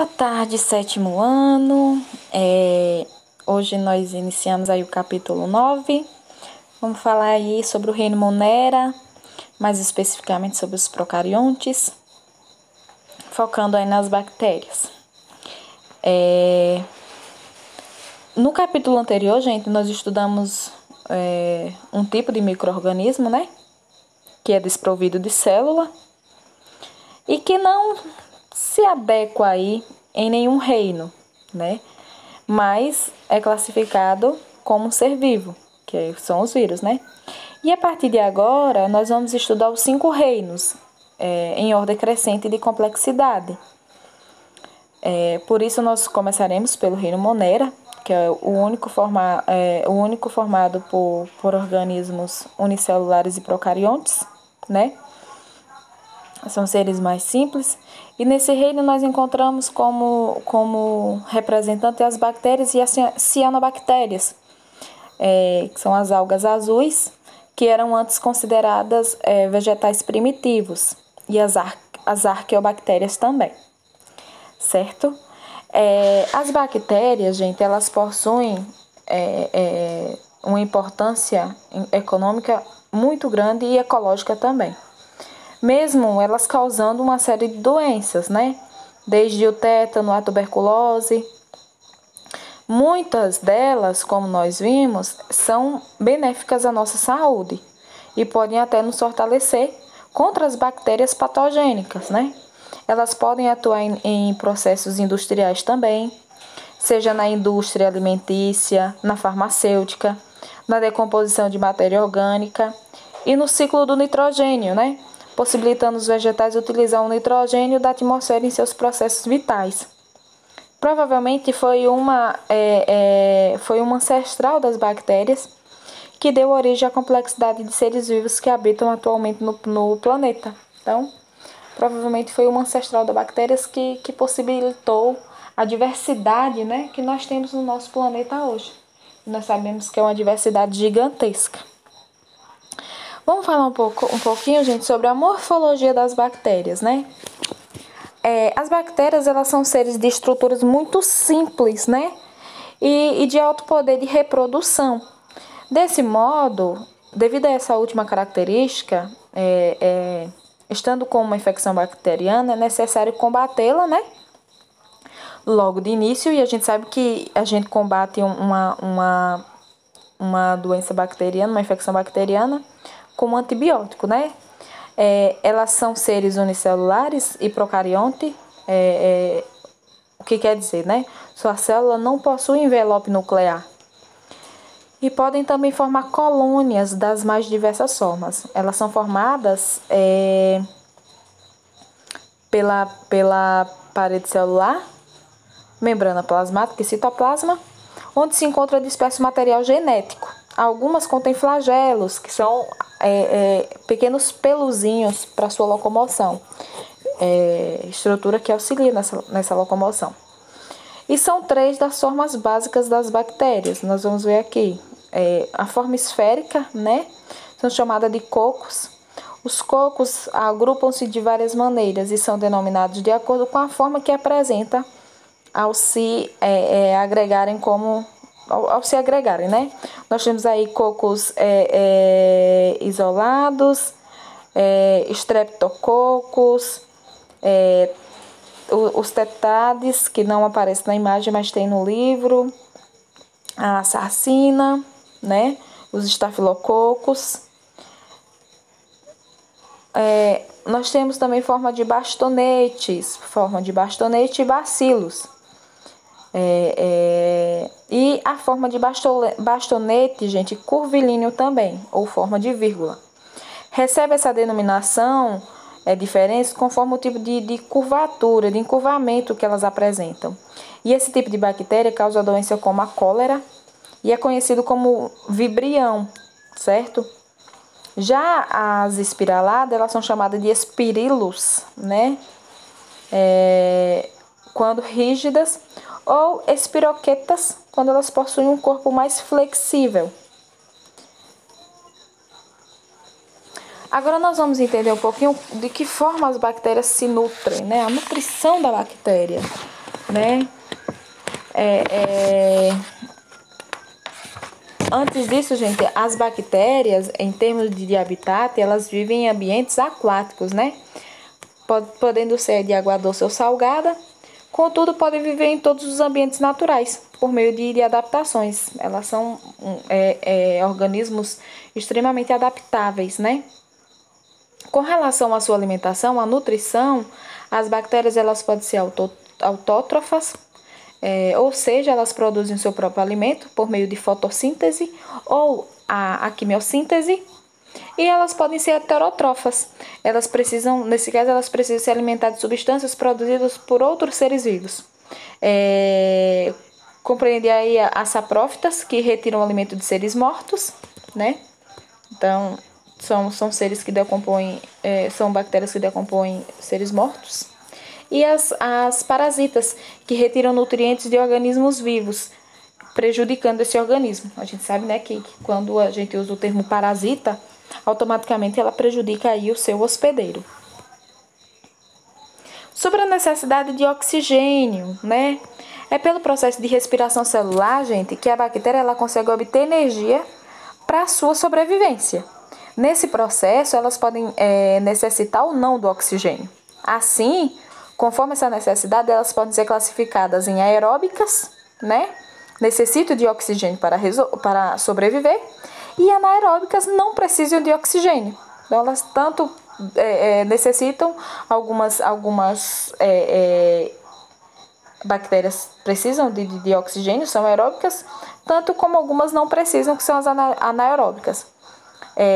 Boa tarde, sétimo ano. Hoje nós iniciamos aí o capítulo 9. Vamos falar aí sobre o reino Monera, mais especificamente sobre os procariontes, focando aí nas bactérias. No capítulo anterior, gente, nós estudamos um tipo de micro-organismo, né? Que é desprovido de célula e que não se adequa aí em nenhum reino, né? Mas é classificado como um ser vivo, que são os vírus, né? E a partir de agora, nós vamos estudar os 5 reinos, em ordem crescente de complexidade. Por isso, nós começaremos pelo reino Monera, que é o único formado por organismos unicelulares e procariontes, né? São seres mais simples. E nesse reino nós encontramos como representante as bactérias e as cianobactérias, que são as algas azuis, que eram antes consideradas vegetais primitivos, e as arqueobactérias também, certo? As bactérias, gente, elas possuem uma importância econômica muito grande e ecológica também. Mesmo elas causando uma série de doenças, né? Desde o tétano, a tuberculose. Muitas delas, como nós vimos, são benéficas à nossa saúde e podem até nos fortalecer contra as bactérias patogênicas, né? Elas podem atuar em processos industriais também, seja na indústria alimentícia, na farmacêutica, na decomposição de matéria orgânica e no ciclo do nitrogênio, né? Possibilitando os vegetais utilizar o nitrogênio da atmosfera em seus processos vitais. Provavelmente foi uma ancestral das bactérias que deu origem à complexidade de seres vivos que habitam atualmente no planeta. Então, provavelmente foi uma ancestral das bactérias que possibilitou a diversidade, né, que nós temos no nosso planeta hoje. Nós sabemos que é uma diversidade gigantesca. Vamos falar um pouquinho, gente, sobre a morfologia das bactérias, né? As bactérias, elas são seres de estruturas muito simples, né? E de alto poder de reprodução. Desse modo, devido a essa última característica, estando com uma infecção bacteriana, é necessário combatê-la, né? Logo de início, e a gente sabe que a gente combate uma doença bacteriana, uma infecção bacteriana, como antibiótico, né? Elas são seres unicelulares e procarionte. O que quer dizer, né? Sua célula não possui envelope nuclear. E podem também formar colônias das mais diversas formas. Elas são formadas pela parede celular, membrana plasmática e citoplasma, onde se encontra disperso material genético. Algumas contêm flagelos, que são pequenos peluzinhos para sua locomoção, estrutura que auxilia nessa locomoção. E são 3 das formas básicas das bactérias. Nós vamos ver aqui a forma esférica, né? São chamadas de cocos. Os cocos agrupam-se de várias maneiras e são denominados de acordo com a forma que apresenta ao se agregarem, né? Nós temos aí cocos isolados, estreptococos, os tetades, que não aparecem na imagem, mas tem no livro, a sarcina, né? Os estafilococos. Nós temos também forma de bastonete e bacilos. E a forma de bastonete, gente, curvilíneo também, ou forma de vírgula. Recebe essa denominação diferente conforme o tipo de curvatura, de encurvamento que elas apresentam. E esse tipo de bactéria causa doença como a cólera e é conhecido como vibrião, certo? Já as espiraladas, elas são chamadas de espirilos, né? Quando rígidas, ou espiroquetas, quando elas possuem um corpo mais flexível. Agora nós vamos entender um pouquinho de que forma as bactérias se nutrem, né? A nutrição da bactéria. né? Antes disso, gente, as bactérias, em termos de habitat, elas vivem em ambientes aquáticos, né? Podendo ser de água doce ou salgada, contudo, podem viver em todos os ambientes naturais, por meio de adaptações. Elas são organismos extremamente adaptáveis, né? Com relação à sua alimentação, à nutrição, as bactérias elas podem ser autótrofas, ou seja, elas produzem o seu próprio alimento por meio de fotossíntese ou a quimiossíntese, e elas podem ser heterótrofas. Elas precisam, nesse caso, elas precisam se alimentar de substâncias produzidas por outros seres vivos. Compreende aí as saprófitas, que retiram o alimento de seres mortos, né? Então, são seres que decompõem, são bactérias que decompõem seres mortos. E as parasitas, que retiram nutrientes de organismos vivos, prejudicando esse organismo. A gente sabe, né, que quando a gente usa o termo parasita, automaticamente ela prejudica aí o seu hospedeiro. Sobre a necessidade de oxigênio, né? É pelo processo de respiração celular, gente, que a bactéria ela consegue obter energia para a sua sobrevivência. Nesse processo, elas podem necessitar ou não do oxigênio. Assim, conforme essa necessidade, elas podem ser classificadas em aeróbicas, né? Necessitam de oxigênio para sobreviver, e anaeróbicas não precisam de oxigênio. Então, elas tanto necessitam, algumas bactérias precisam de oxigênio, são aeróbicas, tanto como algumas não precisam, que são as anaeróbicas.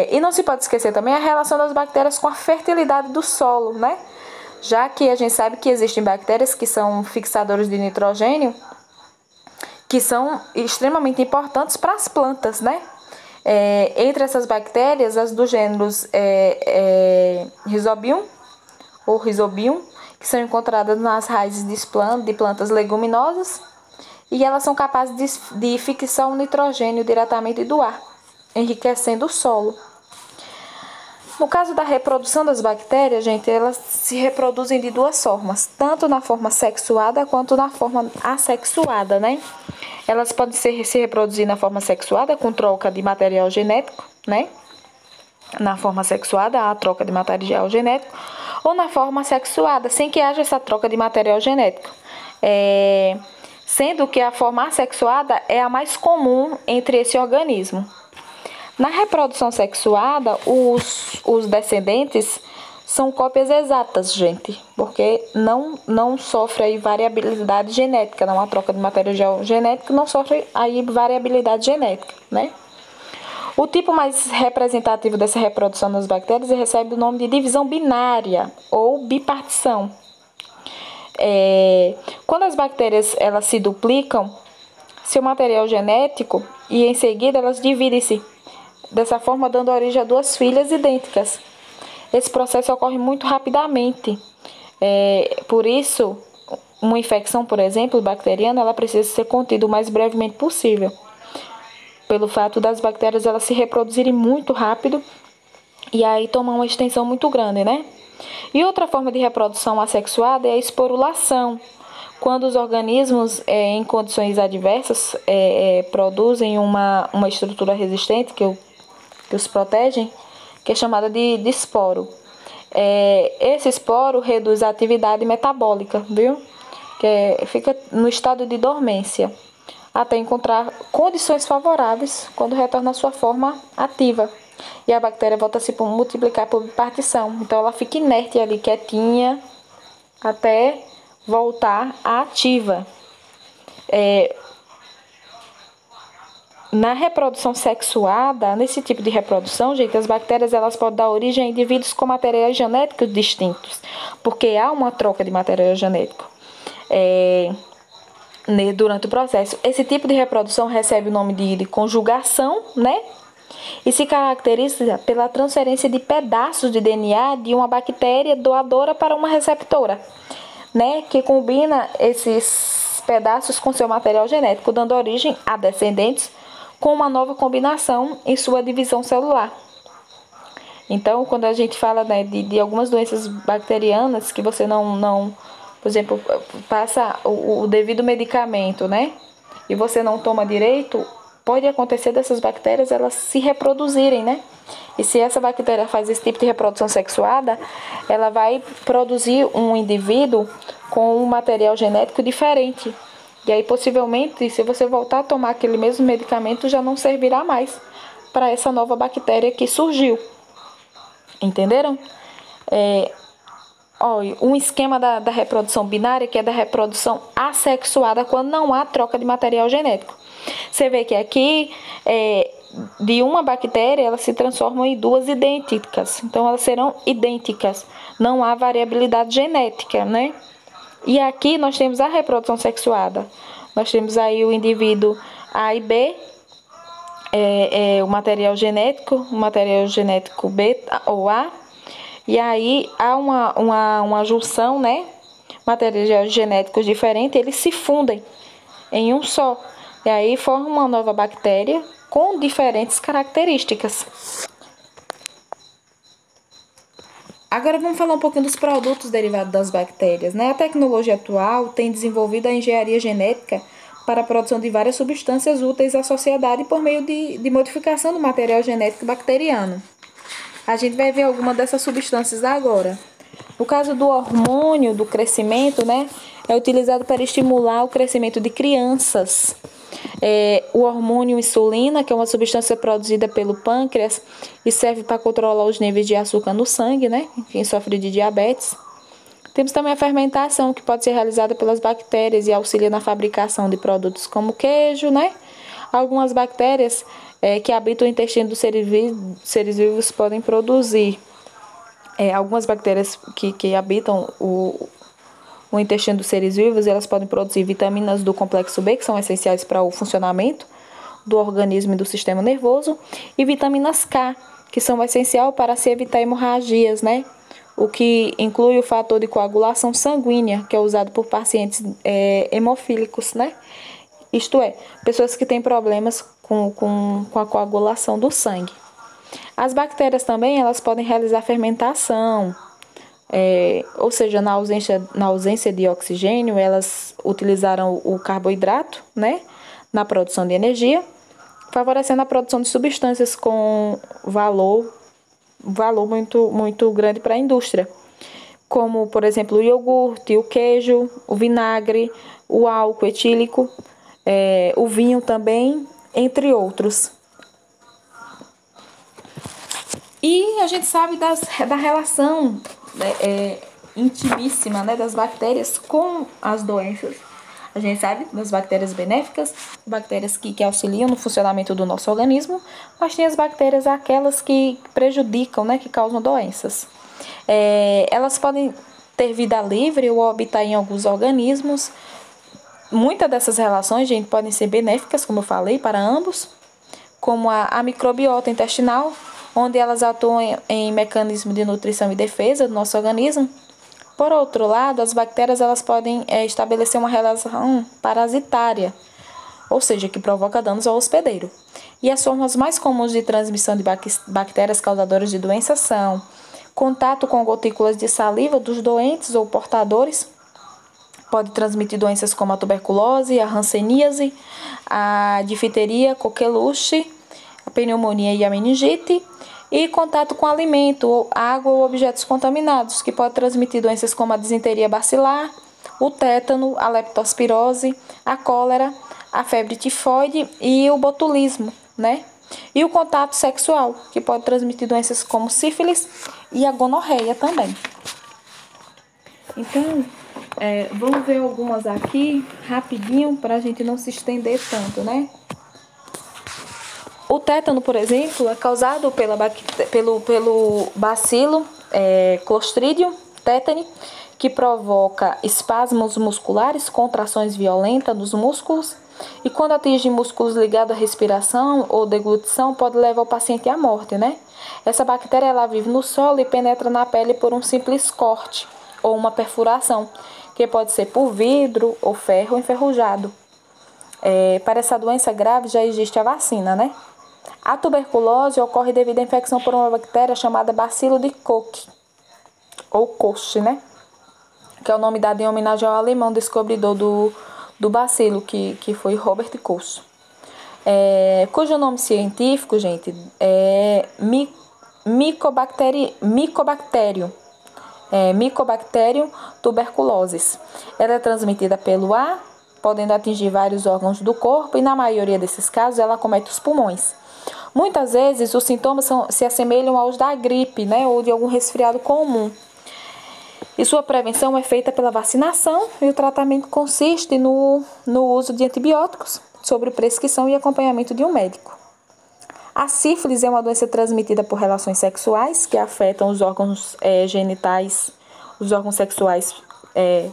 E não se pode esquecer também a relação das bactérias com a fertilidade do solo, né? Já que a gente sabe que existem bactérias que são fixadoras de nitrogênio, que são extremamente importantes para as plantas, né? Entre essas bactérias, as dos gêneros Rhizobium ou Rhizobium, que são encontradas nas raízes de plantas leguminosas, e elas são capazes de fixar o nitrogênio diretamente do ar, enriquecendo o solo. No caso da reprodução das bactérias, gente, elas se reproduzem de duas formas, tanto na forma sexuada quanto na forma assexuada, né? Elas podem se reproduzir na forma sexuada com troca de material genético, né? Na forma sexuada, a troca de material genético, ou na forma assexuada, sem que haja essa troca de material genético. Sendo que a forma assexuada é a mais comum entre esse organismo. Na reprodução sexuada, os descendentes são cópias exatas, gente, porque não sofre aí variabilidade genética, não há troca de material genético, não sofre aí variabilidade genética, né? O tipo mais representativo dessa reprodução das bactérias recebe o nome de divisão binária ou bipartição. Quando as bactérias elas se duplicam, seu material genético, e em seguida elas dividem-se, dessa forma dando origem a duas filhas idênticas. Esse processo ocorre muito rapidamente. Por isso, uma infecção, por exemplo, bacteriana, ela precisa ser contida o mais brevemente possível. Pelo fato das bactérias elas se reproduzirem muito rápido e aí tomar uma extensão muito grande, né? E outra forma de reprodução assexuada é a esporulação, quando os organismos em condições adversas produzem uma estrutura resistente que os protegem, que é chamada de esporo. Esse esporo reduz a atividade metabólica, viu? Fica no estado de dormência, até encontrar condições favoráveis quando retorna à sua forma ativa. E a bactéria volta a se multiplicar por bipartição. Então ela fica inerte ali, quietinha, até voltar ativa. Na reprodução sexuada, nesse tipo de reprodução, gente, as bactérias elas podem dar origem a indivíduos com materiais genéticos distintos, porque há uma troca de material genético durante o processo. Esse tipo de reprodução recebe o nome de conjugação, né? E se caracteriza pela transferência de pedaços de DNA de uma bactéria doadora para uma receptora, né? Que combina esses pedaços com seu material genético, dando origem a descendentes com uma nova combinação em sua divisão celular. Então, quando a gente fala, né, de algumas doenças bacterianas que você não por exemplo, passa o devido medicamento, né? E você não toma direito, pode acontecer dessas bactérias elas se reproduzirem, né? E se essa bactéria faz esse tipo de reprodução sexuada, ela vai produzir um indivíduo com um material genético diferente. E aí, possivelmente, se você voltar a tomar aquele mesmo medicamento, já não servirá mais para essa nova bactéria que surgiu. Entenderam? Um esquema da reprodução binária, que é da reprodução assexuada, quando não há troca de material genético. Você vê que aqui, de uma bactéria, elas se transformam em duas idênticas. Então, elas serão idênticas. Não há variabilidade genética, né? E aqui nós temos a reprodução sexuada. Nós temos aí o indivíduo A e B, o material genético B ou A. E aí há uma junção, né? Materiais genéticos diferentes, eles se fundem em um só. E aí forma uma nova bactéria com diferentes características. Agora vamos falar um pouquinho dos produtos derivados das bactérias, né? A tecnologia atual tem desenvolvido a engenharia genética para a produção de várias substâncias úteis à sociedade por meio de modificação do material genético bacteriano. A gente vai ver alguma dessas substâncias agora. No caso do hormônio do crescimento, né, é utilizado para estimular o crescimento de crianças. O hormônio insulina, que é uma substância produzida pelo pâncreas e serve para controlar os níveis de açúcar no sangue, né, quem sofre de diabetes. Temos também a fermentação, que pode ser realizada pelas bactérias e auxilia na fabricação de produtos como queijo, né? Algumas bactérias que habitam o intestino dos seres vivos podem produzir. Algumas bactérias que habitam o intestino dos seres vivos, elas podem produzir vitaminas do complexo B, que são essenciais para o funcionamento do organismo e do sistema nervoso, e vitaminas K, que são essenciais para se evitar hemorragias, né? O que inclui o fator de coagulação sanguínea, que é usado por pacientes hemofílicos, né? Isto é, pessoas que têm problemas com a coagulação do sangue. As bactérias também, elas podem realizar fermentação, ou seja, na ausência de oxigênio, elas utilizaram o carboidrato, né, na produção de energia, favorecendo a produção de substâncias com valor muito, muito grande para a indústria, como, por exemplo, o iogurte, o queijo, o vinagre, o álcool etílico, o vinho também, entre outros. E a gente sabe da relação intimíssima, né, das bactérias com as doenças. A gente sabe das bactérias benéficas, bactérias que auxiliam no funcionamento do nosso organismo, mas tem as bactérias aquelas que prejudicam, né, que causam doenças. Elas podem ter vida livre ou habitar em alguns organismos. Muitas dessas relações, gente, podem ser benéficas, como eu falei, para ambos, como a microbiota intestinal, onde elas atuam em mecanismo de nutrição e defesa do nosso organismo. Por outro lado, as bactérias elas podem estabelecer uma relação parasitária, ou seja, que provoca danos ao hospedeiro. E as formas mais comuns de transmissão de bactérias causadoras de doenças são contato com gotículas de saliva dos doentes ou portadores, pode transmitir doenças como a tuberculose, a hanseníase, a difteria, coqueluche, a pneumonia e a meningite. E contato com alimento, água ou objetos contaminados, que pode transmitir doenças como a disenteria bacilar, o tétano, a leptospirose, a cólera, a febre tifoide e o botulismo, né? E o contato sexual, que pode transmitir doenças como sífilis e a gonorreia também. Então, vamos ver algumas aqui, rapidinho, para a gente não se estender tanto, né? O tétano, por exemplo, é causado pelo bacilo Clostridium tetani, que provoca espasmos musculares, contrações violentas nos músculos, e quando atinge músculos ligados à respiração ou deglutição, pode levar o paciente à morte, né? Essa bactéria ela vive no solo e penetra na pele por um simples corte ou uma perfuração, que pode ser por vidro ou ferro enferrujado. Para essa doença grave já existe a vacina, né? A tuberculose ocorre devido à infecção por uma bactéria chamada bacilo de Koch, ou Koch, né? que é o nome dado em homenagem ao alemão descobridor do bacilo, que foi Robert Koch. Cujo nome científico, gente, é Mycobacterium tuberculosis. Ela é transmitida pelo ar, podendo atingir vários órgãos do corpo, e na maioria desses casos ela acomete os pulmões. Muitas vezes os sintomas se assemelham aos da gripe, né, ou de algum resfriado comum. E sua prevenção é feita pela vacinação, e o tratamento consiste no uso de antibióticos, sob prescrição e acompanhamento de um médico. A sífilis é uma doença transmitida por relações sexuais que afetam os órgãos genitais, os órgãos sexuais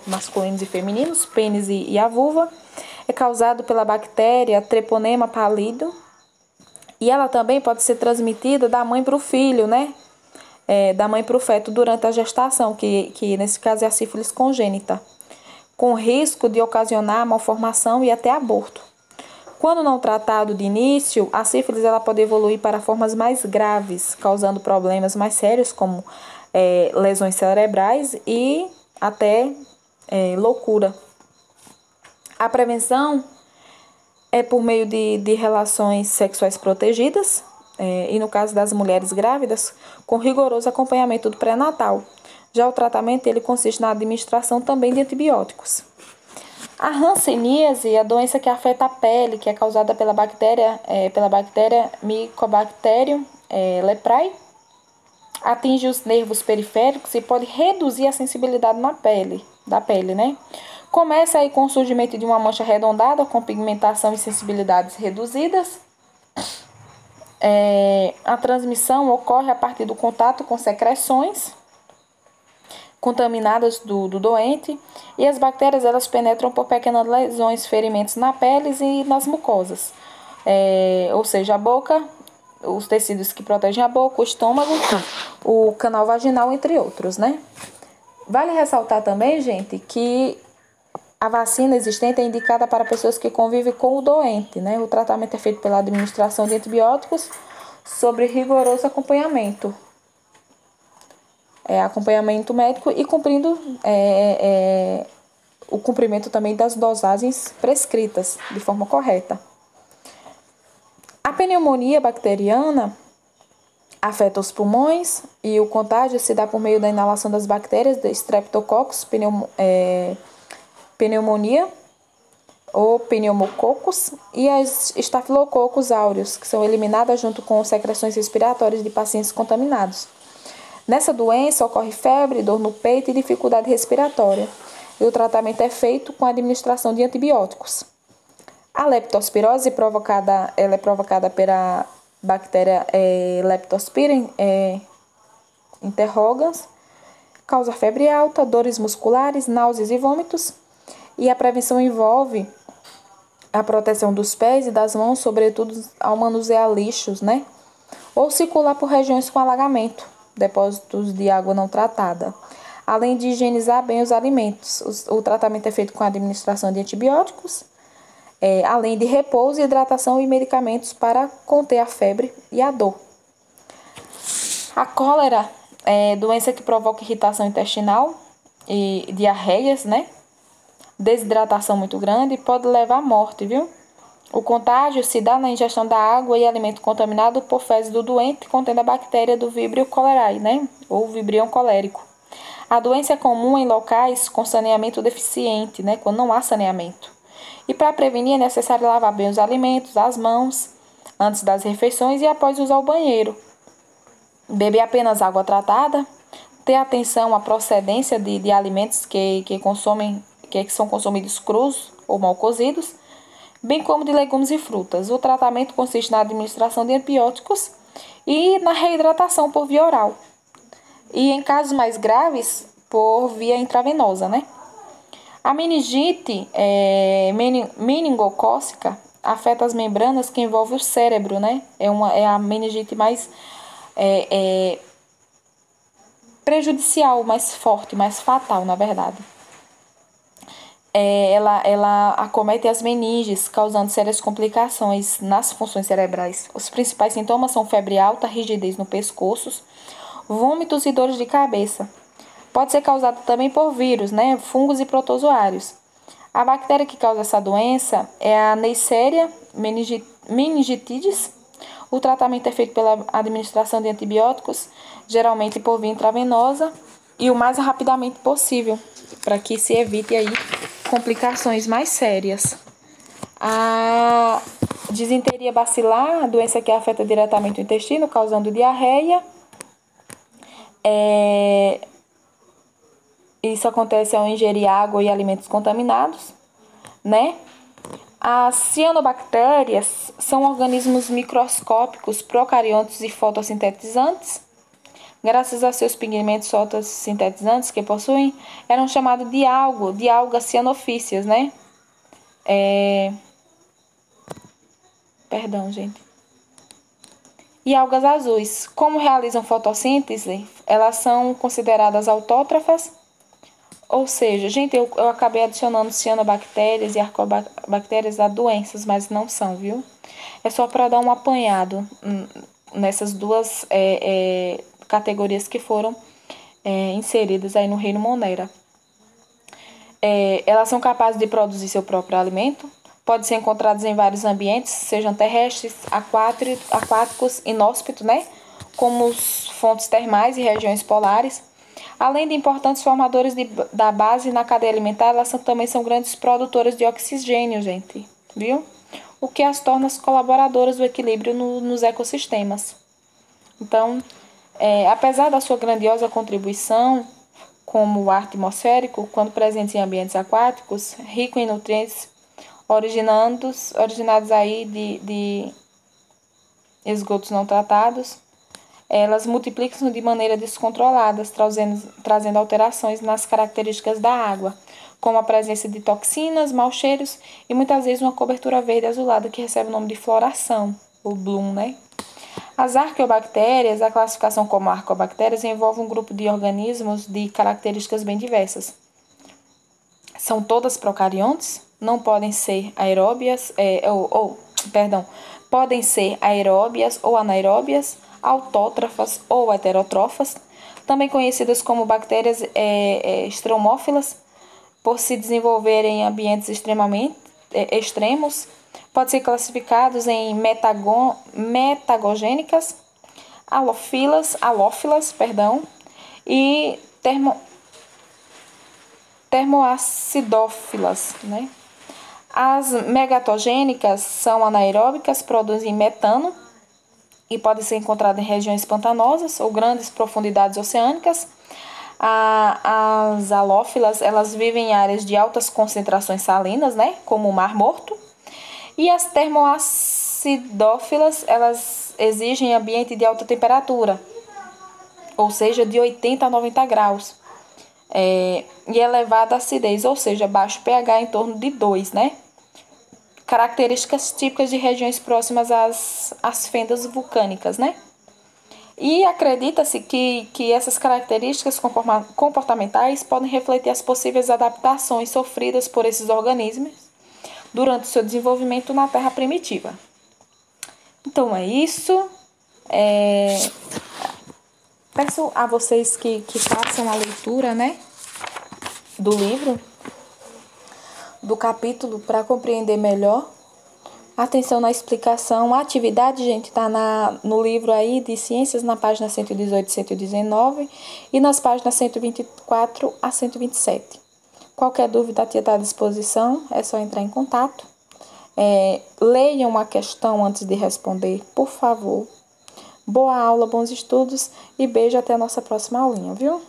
masculinos e femininos, pênis e a vulva. É causado pela bactéria Treponema pallidum, e ela também pode ser transmitida da mãe para o filho, né? Da mãe para o feto durante a gestação, que nesse caso é a sífilis congênita, com risco de ocasionar malformação e até aborto. Quando não tratado de início, a sífilis ela pode evoluir para formas mais graves, causando problemas mais sérios como lesões cerebrais e até loucura. A prevenção é por meio de relações sexuais protegidas, e no caso das mulheres grávidas, com rigoroso acompanhamento do pré-natal. Já o tratamento ele consiste na administração também de antibióticos. A hanseníase é a doença que afeta a pele, que é causada pela bactéria Mycobacterium leprae, atinge os nervos periféricos e pode reduzir a sensibilidade da pele, né? Começa aí com o surgimento de uma mancha arredondada com pigmentação e sensibilidades reduzidas. A transmissão ocorre a partir do contato com secreções contaminadas do doente, e as bactérias elas penetram por pequenas lesões, ferimentos na pele e nas mucosas, ou seja, a boca, os tecidos que protegem a boca, o estômago, o canal vaginal, entre outros, né? Vale ressaltar também, gente, que a vacina existente é indicada para pessoas que convivem com o doente, né? O tratamento é feito pela administração de antibióticos sobre rigoroso acompanhamento. Acompanhamento médico e cumprindo o cumprimento também das dosagens prescritas de forma correta. A pneumonia bacteriana afeta os pulmões e o contágio se dá por meio da inalação das bactérias de Streptococcus pneumonia ou pneumococcus e as Staphylococcus aureus, que são eliminadas junto com secreções respiratórias de pacientes contaminados. Nessa doença ocorre febre, dor no peito e dificuldade respiratória, e o tratamento é feito com a administração de antibióticos. A leptospirose ela é provocada pela bactéria Leptospira interrogans, causa febre alta, dores musculares, náuseas e vômitos, e a prevenção envolve a proteção dos pés e das mãos, sobretudo ao manusear lixos, né? Ou circular por regiões com alagamento, depósitos de água não tratada, além de higienizar bem os alimentos. O tratamento é feito com a administração de antibióticos, além de repouso, hidratação e medicamentos para conter a febre e a dor. A cólera é doença que provoca irritação intestinal e diarreias, né? Desidratação muito grande e pode levar à morte, viu? O contágio se dá na ingestão da água e alimento contaminado por fezes do doente contendo a bactéria do Vibrio cholerae, né? Ou Vibrião colérico. A doença é comum em locais com saneamento deficiente, né? Quando não há saneamento. E para prevenir é necessário lavar bem os alimentos, as mãos, antes das refeições e após usar o banheiro. Beber apenas água tratada, ter atenção à procedência de alimentos que são consumidos crus ou mal cozidos, bem como de legumes e frutas. O tratamento consiste na administração de antibióticos e na reidratação por via oral. E em casos mais graves, por via intravenosa, né? A meningite meningocócica afeta as membranas que envolvem o cérebro, né? É a meningite mais prejudicial, mais forte, mais fatal, na verdade. Ela acomete as meninges, causando sérias complicações nas funções cerebrais. Os principais sintomas são febre alta, rigidez no pescoço, vômitos e dores de cabeça. Pode ser causada também por vírus, né? Fungos e protozoários. A bactéria que causa essa doença é a Neisseria meningitidis. O tratamento é feito pela administração de antibióticos, geralmente por via intravenosa, e o mais rapidamente possível, para que se evite aí complicações mais sérias. A disenteria bacilar, a doença que afeta diretamente o intestino, causando diarreia. Isso acontece ao ingerir água e alimentos contaminados, né? As cianobactérias são organismos microscópicos, procariontes e fotossintetizantes. Graças a seus pigmentos fotossintetizantes que possuem, eram chamados de algas cianofícias, né? Perdão, gente. E algas azuis. Como realizam fotossíntese, elas são consideradas autótrafas. Ou seja, gente, eu acabei adicionando cianobactérias e arcobactérias a doenças, mas não são, viu? É só para dar um apanhado nessas duas categorias que foram inseridas aí no reino Monera. Elas são capazes de produzir seu próprio alimento, podem ser encontradas em vários ambientes, sejam terrestres, aquáticos, inóspitos, né? Como fontes termais e regiões polares. Além de importantes formadores da base na cadeia alimentar, elas também são grandes produtoras de oxigênio, gente, viu? O que as torna colaboradoras do equilíbrio nos ecossistemas. Então, apesar da sua grandiosa contribuição como ar atmosférico, quando presentes em ambientes aquáticos, rico em nutrientes, originados aí de esgotos não tratados, elas multiplicam de maneira descontrolada, trazendo alterações nas características da água, como a presença de toxinas, maus cheiros e muitas vezes uma cobertura verde azulada que recebe o nome de floração, ou bloom, né? As arqueobactérias, a classificação como arqueobactérias, envolve um grupo de organismos de características bem diversas. São todas procariontes, não podem ser aeróbias, podem ser aeróbias ou anaeróbias, autótrafas ou heterótrofas, também conhecidas como bactérias estromófilas, por se desenvolverem em ambientes extremamente extremos. Podem ser classificados em metagogênicas, halófilas, e termoacidófilas, né? As megatogênicas são anaeróbicas, produzem metano e podem ser encontradas em regiões pantanosas ou grandes profundidades oceânicas. As halófilas, elas vivem em áreas de altas concentrações salinas, né, como o Mar Morto. E as termoacidófilas, elas exigem ambiente de alta temperatura, ou seja, de 80 a 90 graus. E elevada acidez, ou seja, baixo pH em torno de 2, né? Características típicas de regiões próximas às fendas vulcânicas, né? E acredita-se que essas características comportamentais podem refletir as possíveis adaptações sofridas por esses organismos durante o seu desenvolvimento na Terra primitiva. Então é isso. Peço a vocês que façam a leitura, né, do livro, do capítulo, para compreender melhor. Atenção na explicação. A atividade, gente, está no livro aí de Ciências, na página 118 e 119 e nas páginas 124 a 127. Qualquer dúvida, a tia está à disposição, é só entrar em contato. Leiam a questão antes de responder, por favor. Boa aula, bons estudos e beijo até a nossa próxima aulinha, viu?